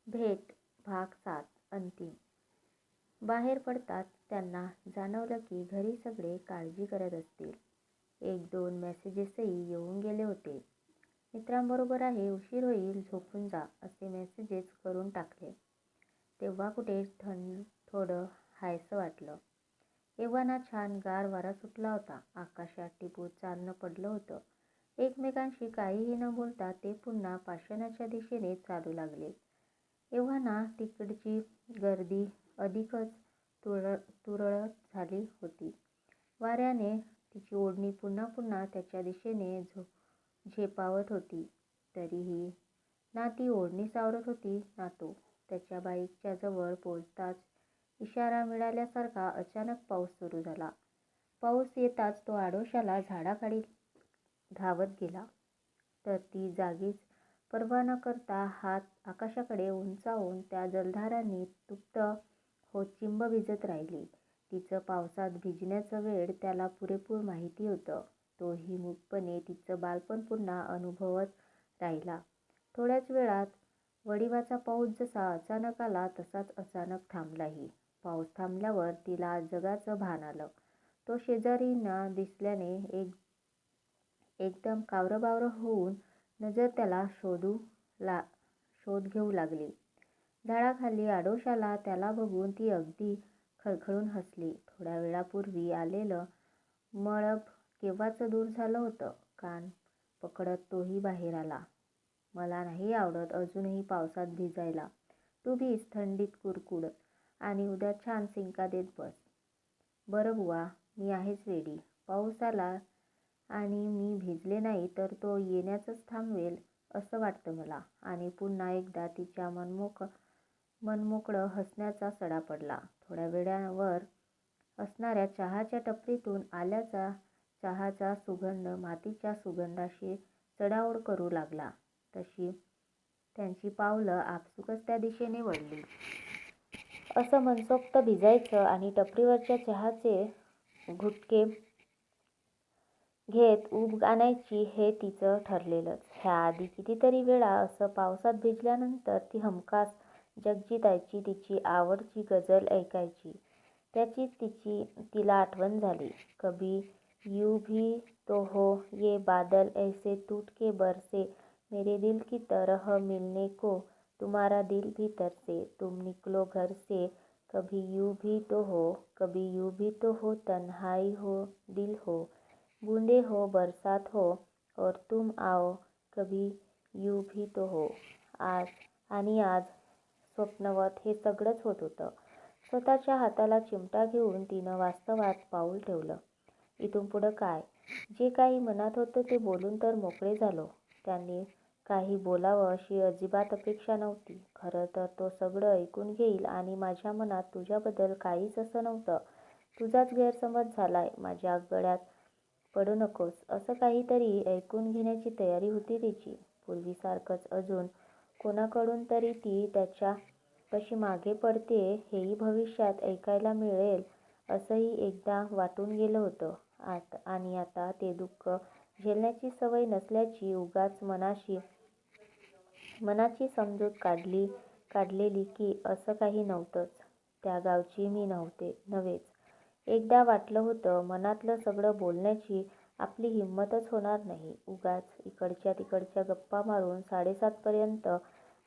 भेट भाग 7 अंतिम. बाहेर पडताच त्यांना जाणवलं की घरी सगळे काळजी करत असतील. 1-2 मेसेजेसही येऊन गेले होते. मित्रांबरोबर आहे, उशीर होईल, झोपून जा असे मेसेजेस करून टाकले. तेव्हा कुठे थोडं हायसं वाटलं. एव्हाना छान गार वारा सुटला होता. आकाशात टिपूत चांदणं पडलं होतं. एकमेकांशी काहीही न बोलता ते पुन्हा पाषाणाच्या दिशेने चालू लागले. एव्हाना तिकडची गर्दी अधिकच तुरळक झाली होती. वाऱ्याने तिची ओढणी पुन्हा पुन्हा त्याच्या दिशेने झेपावत होती. तरीही ना ती ओढणी सावरत होती ना तो. त्याच्या बाईकच्या जवळ पोचताच इशारा मिळाल्यासारखा अचानक पाऊस सुरू झाला. पाऊस येताच तो आडोशाला झाडाखाली धावत गेला. तर ती जागीच पर्वा न करता हात आकाशाकडे उंचावून त्या जलधारांनी तृप्त होत चिंब भिजत राहिली. तिचं पावसात भिजण्याचं वेड त्याला पुरेपूर माहिती होतं. तोही मूकपणे तिचं बालपण पुन्हा अनुभवत राहिला. थोड्याच वेळात वडिवाचा पाऊस जसा अचानक आला तसाच अचानक थांबलाही. पाऊस थांबल्यावर तिला जगाचं भान आलं. तो शेजारींना दिसल्याने एकदम कावरंबावरं होऊन नजर त्याला शोध घेऊ लागली. झाडाखाली आडोशाला त्याला बघून ती अगदी खळखळून हसली. थोड्या वेळापूर्वी आलेलं मळभ केव्हाच दूर झालं होतं. कान पकडत तोही बाहेर आला. मला नाही आवडत अजूनही पावसात भिजायला. तू भिज थंडीत कुडकुड आणि उद्या छान शिंका देत बस. बरं बुवा, मी आहेच रेडी. पाऊस आला आणि मी भिजले नाही तर तो येण्याचंच थांबवेल असं वाटतं मला. आणि पुन्हा एकदा तिच्या मनमोकळं हसण्याचा सडा पडला. थोड्या वेळावर असणाऱ्या चहाच्या टपरीतून आल्याचा चहाचा सुगंध मातीच्या सुगंधाशी चढाओढ करू लागला. तशी त्यांची पावलं आपसुकच त्या दिशेने वळली. असं मनसोक्त भिजायचं आणि टपरीवरच्या चहाचे घुटके घेत ऊब आणायची हे तिचं ठरलेलंच. ह्याआधी कितीतरी वेळा असं पावसात भिजल्यानंतर ती हमखास जगजीताची तिची आवडची गझल ऐकायची. त्याचीच तिला आठवण झाली. कभी यूं भी तो हो ये बादल ऐसे टूट के बरसे मेरे दिल की तरह मिलने को तुम्हारा दिल भी तरसे तुम निकलो घर से कभी यूं भी तो हो कभी यूं भी तो हो तन्हाई हो दिल हो बूंदे हो बरसात हो और तुम आओ कभी यूं भी तो हो. आज स्वप्नवत हे सगळंच होत होतं. स्वतःच्या हाताला चिमटा घेऊन तिनं वास्तवात पाऊल ठेवलं. इथून पुढं काय? जे काही मनात होतं ते बोलून तर मोकळे झालो. त्यांनी काही बोलावं अशी अजिबात अपेक्षा नव्हती. खरं तर तो सगळं ऐकून घेईल आणि माझ्या मनात तुझ्याबद्दल काहीच असं नव्हतं. तुझाच गैरसमज झालाय. माझ्या गळ्यात पडू नकोस असं काहीतरी ऐकून घेण्याची तयारी होती तिची. पूर्वीसारखंच अजून कोणाकडून तरी ती त्याच्यापाशी मागे पडतेय हेही भविष्यात ऐकायला मिळेल असंही एकदा वाटून गेलं होतं. आणि आता ते दुःख झेलण्याची सवय नसल्याची उगाच मनाची समजूत काढलेली की असं काही नव्हतंच. त्या गावची मी नव्हेच. एकदा वाटलं होतं मनातलं सगळं बोलण्याची आपली हिंमतच होणार नाही. उगाच इकडच्या तिकडच्या गप्पा मारून 7:30 पर्यंत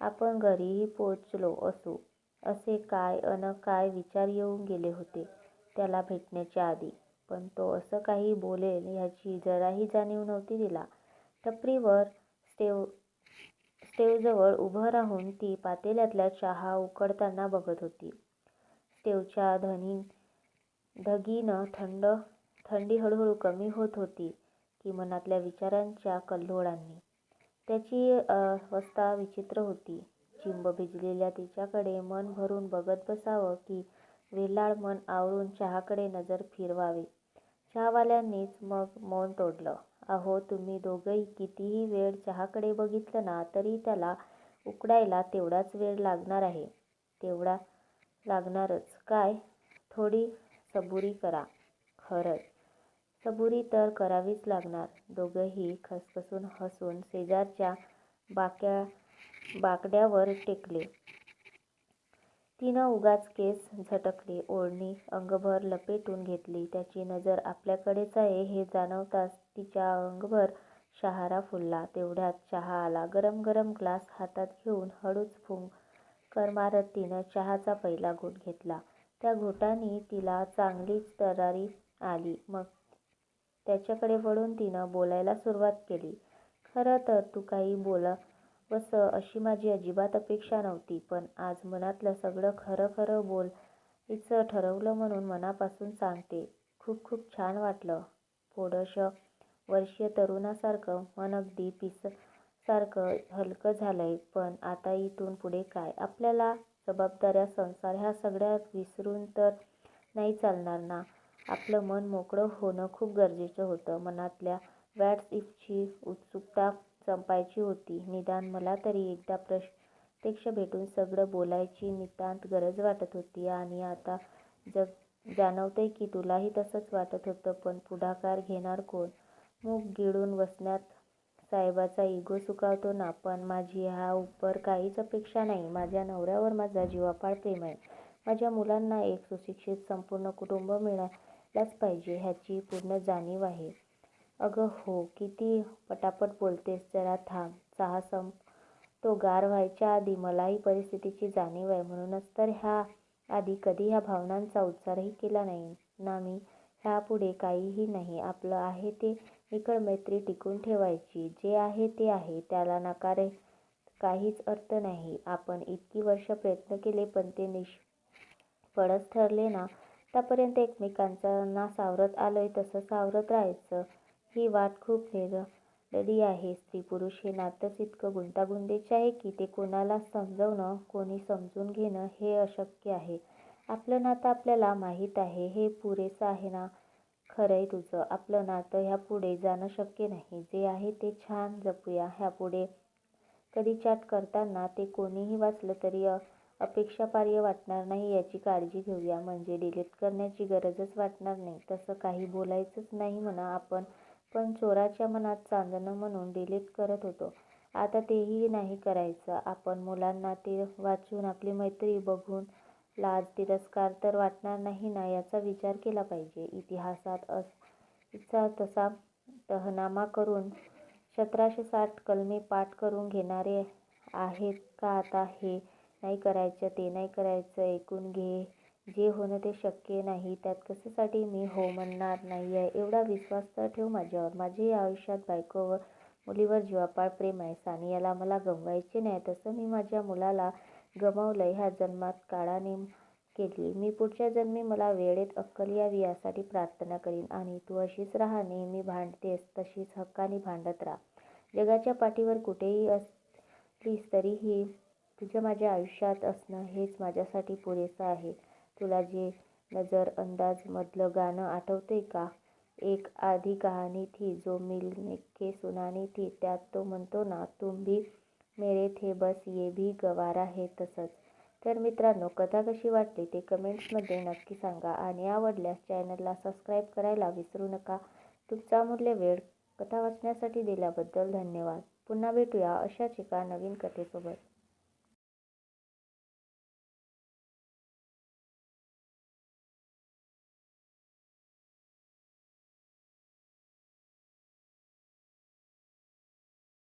आपण घरीही पोचलो असू असे काय विचार येऊन गेले होते त्याला भेटण्याच्या आधी. पण तो असं काही बोलेल ह्याची जराही जाणीव नव्हती तिला. टपरीवर स्टेवजवळ उभं राहून ती पातेल्यातला चहा उकळताना बघत होती. स्टेवच्या धगीनं थंडी हळूहळू कमी होत होती की मनातल्या विचारांच्या कल्लोळांनी. त्याची अवस्था विचित्र होती. चिंब भिजलेल्या तिच्याकडे मन भरून बघत बसावं की वेलाळ मन आवरून चहाकडे नजर फिरवावी. चहावाल्यानीच मग मौन तोडलं. अहो, तुम्ही दोघंही कितीही वेळ चहाकडे बघितलं ना तरी त्याला उकळायला तेवढाच वेळ लागणार आहे. तेवढा लागणारच काय? थोडी सबुरी करा. खरंच, सबुरी तर करावीच लागणार. दोघंही खसखसून हसून शेजारच्या बाकड्यावर टेकले. तिनं उगाच केस झटकले, ओढणी अंगभर लपेटून घेतली. त्याची नजर आपल्याकडेच आहे हे जाणवताच तिच्या अंगभर शहारा फुलला. तेवढ्यात चहा आला. गरम गरम ग्लास हातात घेऊन हळूच फुंकर मारत तिनं चहाचा पहिला घोट घेतला. त्या घोटांनी तिला चांगलीच तरारी आली. मग त्याच्याकडे वळून तिनं बोलायला सुरुवात केली. खरं तर तू काही बोलावंस अशी माझी अजिबात अपेक्षा नव्हती. पण आज मनातलं सगळं खरं खरं बोलायचं ठरवलं म्हणून मनापासून सांगते. खूप खूप छान वाटलं. 14 वर्षीय तरुणासारखं मन अगदी पिसासारखं हलकं झालंय. पण आता इथून पुढे काय? आपल्याला जबाबदाऱ्या, संसार ह्या सगळ्या विसरून तर नाही चालणार ना? आपलं मन मोकळं होणं खूप गरजेचं होतं. मनातल्या व्हॉट्स इफची उत्सुकता संपायची होती. निदान मला तरी एकदा प्रत्यक्ष भेटून सगळं बोलायची नितांत गरज वाटत होती. आणि आता जाणवतंय की तुलाही तसंच वाटत होतं. पण पुढाकार घेणार कोण? मूग गिळून वसंत साहेबांचा इगो सुखावतो ना. पण माझी ह्याउपर काहीच अपेक्षा नाही. माझ्या नवऱ्यावर माझं जीवापाड प्रेम आहे. माझ्या मुलांना एक सुशिक्षित संपूर्ण कुटुंब मिळायलाच पाहिजे ह्याची पूर्ण जाणीव आहे. अगं हो, किती पटापट बोलतेस. जरा थांब. चहा संपतो गार व्हायच्या आधी. मलाही परिस्थितीची जाणीव आहे. म्हणूनच तर ह्याआधी कधी ह्या भावनांचा उच्चारही केला नाही ना मी. ह्यापुढे काहीही नाही. आपलं आहे ते निखळ मैत्री टिकवून ठेवायची. जे आहे ते आहे. त्याला नकारायला काहीच अर्थ नाही. आपण इतकी वर्ष प्रयत्न केले पण ते निष्फळच ठरले ना. आतापर्यंत एकमेकांना सावरत आलोय तसं सावरत राहायचं. ही वाट खूप निरनिराळी आहे. स्त्री-पुरुष हे नातंच इतकं गुंतागुंतीचं आहे की ते कोणाला समजवणं, कोणी समजून घेणं हे अशक्य आहे. आपलं नातं आपल्याला माहीत आहे हे पुरेसं आहे ना? खरंय तुझं. आपलं नातं ह्यापुढे जाणं शक्य नाही. जे आहे ते छान जपूया. ह्यापुढे कधी चॅट करताना ते कोणीही वाचलं तरी आक्षेपार्ह वाटणार नाही याची काळजी घेऊया. म्हणजे डिलीट करण्याची गरजच वाटणार नाही. तसं काही बोलायचंच नाही म्हणा आपण. पण चोराच्या मनात चांदणं म्हणून डिलीट करत होतो. आता तेही नाही करायचं आपण. मुलांना ते वाचून आपली मैत्री बघून लाज, तिरस्कार तर वाटणार नाही ना याचा विचार केला पाहिजे. इतिहासात असायचा तसा तहनामा करून 1760 कलमे पाठ करून घेणारे आहेत का आता? हे नाही करायचं, ते नाही करायचं, ऐकून घे. जे होणं ते शक्य नाही त्यात कशासाठी मी हो म्हणणार नाहीये? एवढा विश्वास तर ठेव माझ्यावर. माझ्याही आयुष्यात बायकोवर, मुलीवर जीवापाड प्रेम आहे. सानियाला मला गमवायचे नाही तसं मी माझ्या मुलाला गमावलंय. ह्या जन्मात काळाने केली. मी पुढच्या जन्मी मला वेळेत अक्कल यावी यासाठी प्रार्थना करीन. आणि तू अशीच राहा. नेहमी भांडतेस तशीच हक्कानी भांडत राहा. जगाच्या पाठीवर कुठेही असलीस तरीही तुझं माझ्या आयुष्यात असणं हेच माझ्यासाठी पुरेसं आहे. तुला जे नजर अंदाज मधलं गाणं आठवतंय का? एक आधी कहाणी थी जो मिलने के सुनानी थी. त्यात तो म्हणतो ना, तुम भी मेरे थे बस ये भी गवारा है. तसंच. तर मित्रांनो, कथा कशी वाटली ते कमेंट्समध्ये नक्की सांगा. आणि आवडल्यास चॅनलला सबस्क्राईब करायला विसरू नका. तुमचा अमूल्य वेळ कथा वाचण्यासाठी दिल्याबद्दल धन्यवाद. पुन्हा भेटूया अशाच एका नवीन कथेसोबत.